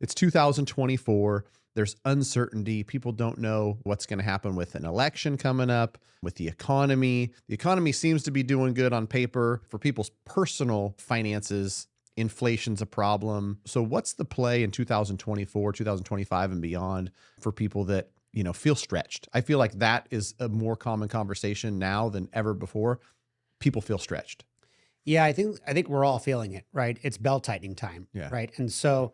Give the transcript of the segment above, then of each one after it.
It's 2024. There's uncertainty. People don't know what's going to happen with an election coming up, with the economy. The economy seems to be doing good on paper. For people's personal finances, inflation's a problem. So what's the play in 2024, 2025 and beyond for people that, feel stretched? I feel like that is a more common conversation now than ever before. People feel stretched. Yeah, I think we're all feeling it, right? It's belt-tightening time, Yeah. right? And so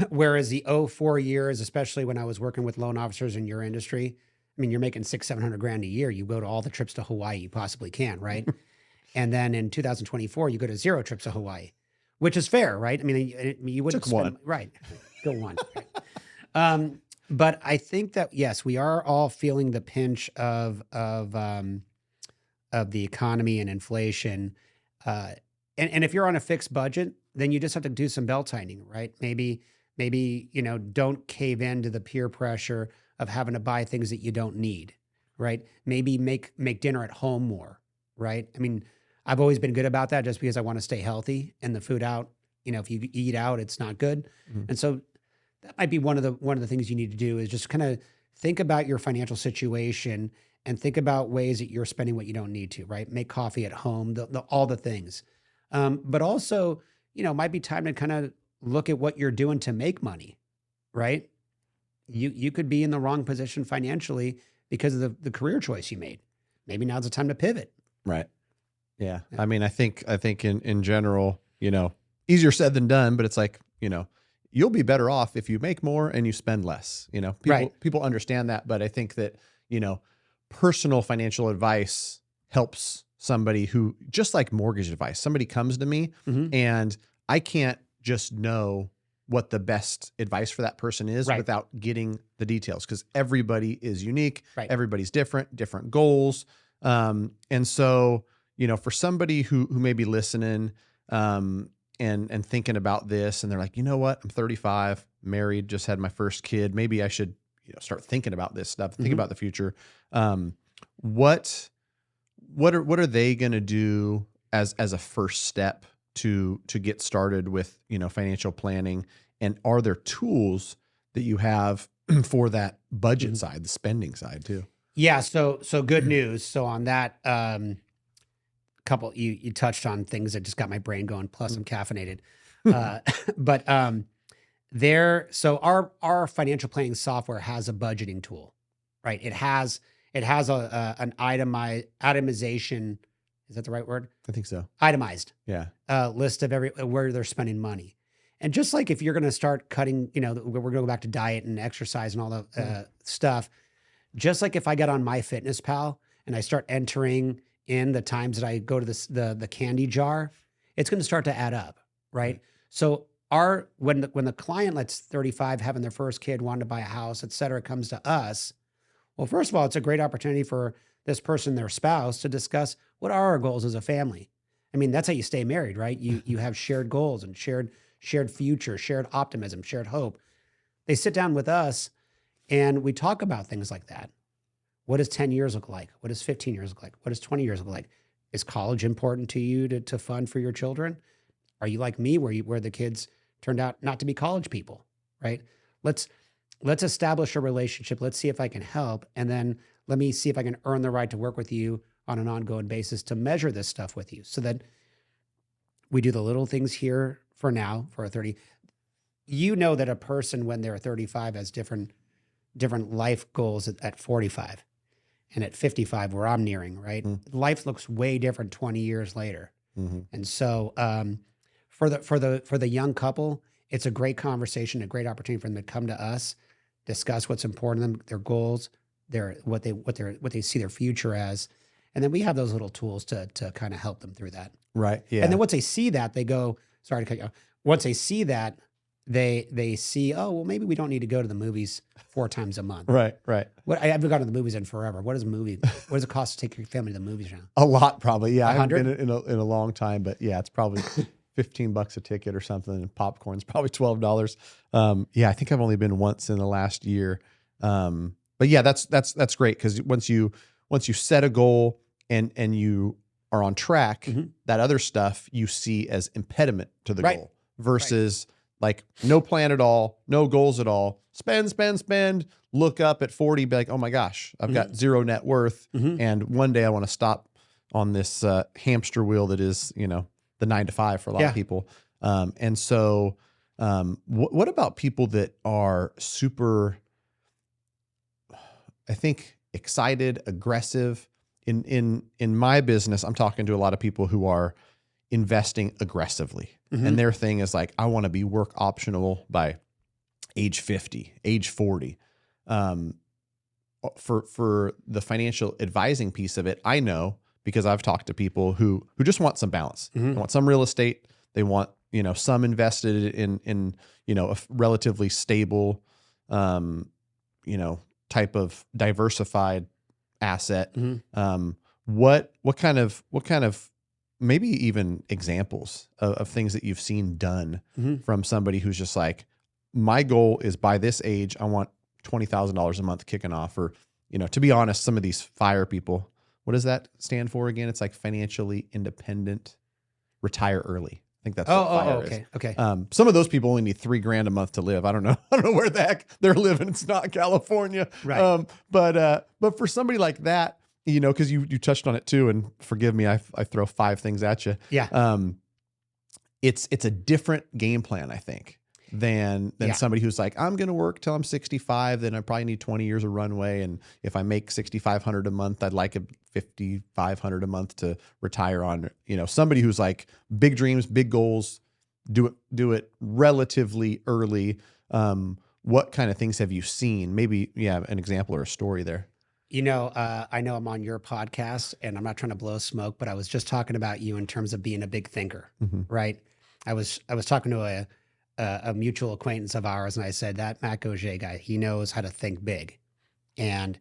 whereas the 04 years, especially when I was working with loan officers in your industry, I mean, you're making 600-700 grand a year. You go to all the trips to Hawaii you possibly can, right? And then in 2024, you go to 0 trips to Hawaii, which is fair, right? I mean, you wouldn't Took one. right? Go one. Right? But I think that yes, we are all feeling the pinch of the economy and inflation. And if you're on a fixed budget, then you just have to do some belt tightening, right? Maybe, don't cave into the peer pressure of having to buy things that you don't need, right? Maybe make dinner at home more, right? I mean, I've always been good about that just because I want to stay healthy, and the food out, if you eat out, it's not good. Mhm. And so that might be one of the things you need to do is just kind of think about your financial situation and think about ways that you're spending what you don't need to, right? Make coffee at home, all the things. But also, it might be time to kind of look at what you're doing to make money, right? You could be in the wrong position financially because of the career choice you made. Maybe now's the time to pivot. Right. Yeah. I mean, I think in general, easier said than done, but it's like, you'll be better off if you make more and you spend less. People understand that, but I think that, personal financial advice helps somebody who, just like mortgage advice, somebody comes to me and I can't just know what the best advice for that person is without getting the details, because everybody is unique. Right. Everybody's different goals. And so, for somebody who may be listening and thinking about this, and they're like, you know what, I'm 35, married, just had my first kid. Maybe I should, start thinking about this stuff, think about the future. What are they going to do as a first step to get started with, financial planning? And are there tools that you have for that budget side, the spending side too? Yeah. So good news. So on that, couple, you touched on things that just got my brain going, plus I'm caffeinated. So our financial planning software has a budgeting tool, right? It has an itemization. Is that the right word? I think so. Itemized. Yeah. List of where they're spending money. And just like if you're going to start cutting, we're going to go back to diet and exercise and all the stuff. Just like if I get on MyFitnessPal and I start entering in the times that I go to the candy jar, it's going to start to add up, right? So when the client, that's 35, having their first kid, wanting to buy a house, et cetera, comes to us, well, first of all, it's a great opportunity for this person, their spouse, to discuss what are our goals as a family. I mean, that's how you stay married, right? You have shared goals and shared future, shared optimism, shared hope. They sit down with us and we talk about things like that. What does 10 years look like? What does 15 years look like? What does 20 years look like? Is college important to you to fund for your children? Are you like me where the kids turned out not to be college people, right? Let's establish a relationship. Let's see if I can help. And then let me see if I can earn the right to work with you on an ongoing basis to measure this stuff with you, so that we do the little things here for now for a 30. That a person when they're 35 has different life goals at 45 and at 55, where I'm nearing, right? Life looks way different 20 years later. And so for the young couple, it's a great conversation, a great opportunity for them to come to us, discuss what's important to them, their goals, what they see their future as. And then we have those little tools to kind of help them through that. Right. Yeah. And then once they see that, they go, sorry to cut you off. Once they see that, they see, oh, well, maybe we don't need to go to the movies 4 times a month. Right. I haven't gone to the movies in forever. What does it cost to take your family to the movies now? A lot, probably. Yeah. 100? I haven't been in a long time, but yeah, it's probably $15 a ticket or something. And popcorn's probably $12. Yeah, I think I've only been once in the last year. But yeah, that's great. Because once you set a goal and you are on track, that other stuff you see as impediment to the goal versus Like no plan at all, no goals at all. Spend, spend, spend. Look up at 40, be like, oh my gosh, I've got zero net worth. Mhm. And one day I want to stop on this hamster wheel that is, you know, the 9 to 5 for a lot of Yeah. people. And so, what about people that are super, I think, excited, aggressive? In my business, I'm talking to a lot of people who are investing aggressively. And Mhm. their thing is like, I want to be work optional by age 50, age 40. Um, for the financial advising piece of it, I know because I've talked to people who just want some balance. They Mhm. want some real estate. They want, you know, some invested in, you know, a relatively stable, um, you know, type of diversified asset. Mhm. What kind of maybe even examples of things that you've seen done Mhm. from somebody who's just like, my goal is by this age, I want $20,000 a month kicking off. Or, you know, to be honest, some of these FIRE people, what does that stand for again? It's like financially independent, retire early. I think that's Oh, what oh, oh, FIRE is. okay. Okay. Some of those people only need $3,000 a month to live. I don't know. I don't know where the heck they're living. It's not California. Right. But for somebody like that, you know, because you touched on it too, and forgive me, I throw 5 things at you. Yeah. Um, it's a different game plan, I think, than Yeah. somebody who's like, I'm going to work till I'm 65, then I probably need 20 years of runway, and if I make 6,500 a month, I'd like a 5,500 a month to retire on. You know, somebody who's like, big dreams, big goals, do it relatively early. What kind of things have you seen? Maybe, yeah, an example or a story there. I know I'm on your podcast and I'm not trying to blow smoke, but I was just talking about you in terms of being a big thinker, Hmm. right? I was talking to a mutual acquaintance of ours, and I said that Matt Gauger guy, he knows how to think big, and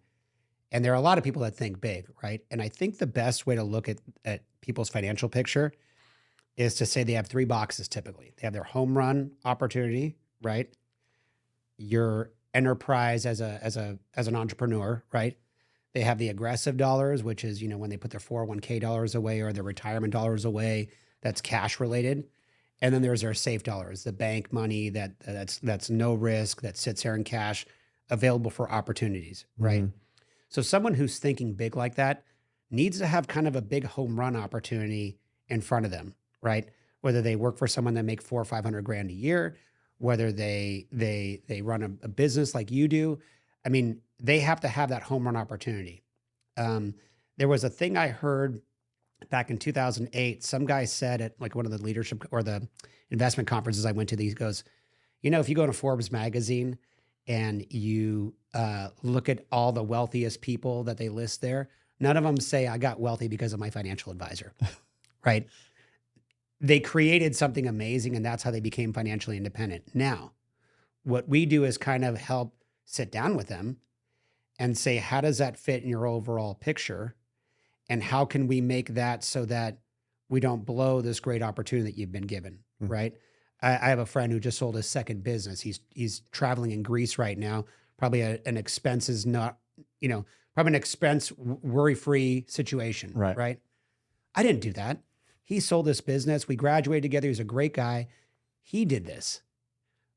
there are a lot of people that think big, right? And I think the best way to look at people's financial picture is to say they have three boxes typically. They have their home run opportunity, right? Your enterprise as an entrepreneur, right? They have the aggressive dollars, which is, when they put their 401k dollars away or their retirement dollars away, that's cash related. And then there's their safe dollars, the bank money that's no risk, that sits there in cash, available for opportunities, right? Hmm. So someone who's thinking big like that needs to have kind of a big home run opportunity in front of them, right? Whether they work for someone that make 400 or 500 grand a year, whether they run a business like you do. I mean, they have to have that home run opportunity. Um, there was a thing I heard back in 2008. Some guy said at like one of the leadership or the investment conferences I went to, these goes, if you go to Forbes magazine and you look at all the wealthiest people that they list there, none of them say I got wealthy because of my financial advisor, right? They created something amazing and that's how they became financially independent. Now, what we do is kind of help sit down with them and say, how does that fit in your overall picture? And how can we make that so that we don't blow this great opportunity that you've been given, right? I have a friend who just sold his second business. He's traveling in Greece right now. Probably an expense is not, probably an expense worry-free situation, Right. right? I didn't do that. He sold this business. We graduated together. He's a great guy. He did this.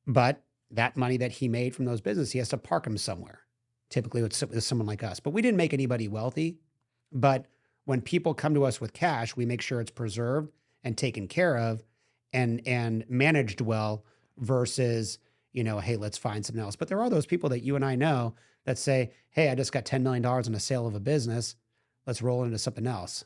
But that money that he made from those businesses, he has to park them somewhere. Typically with someone like us. But we didn't make anybody wealthy. But when people come to us with cash, we make sure it's preserved and taken care of and managed well versus, hey, let's find something else. But there are those people that you and I know that say, hey, I just got $10 million on a sale of a business. Let's roll into something else.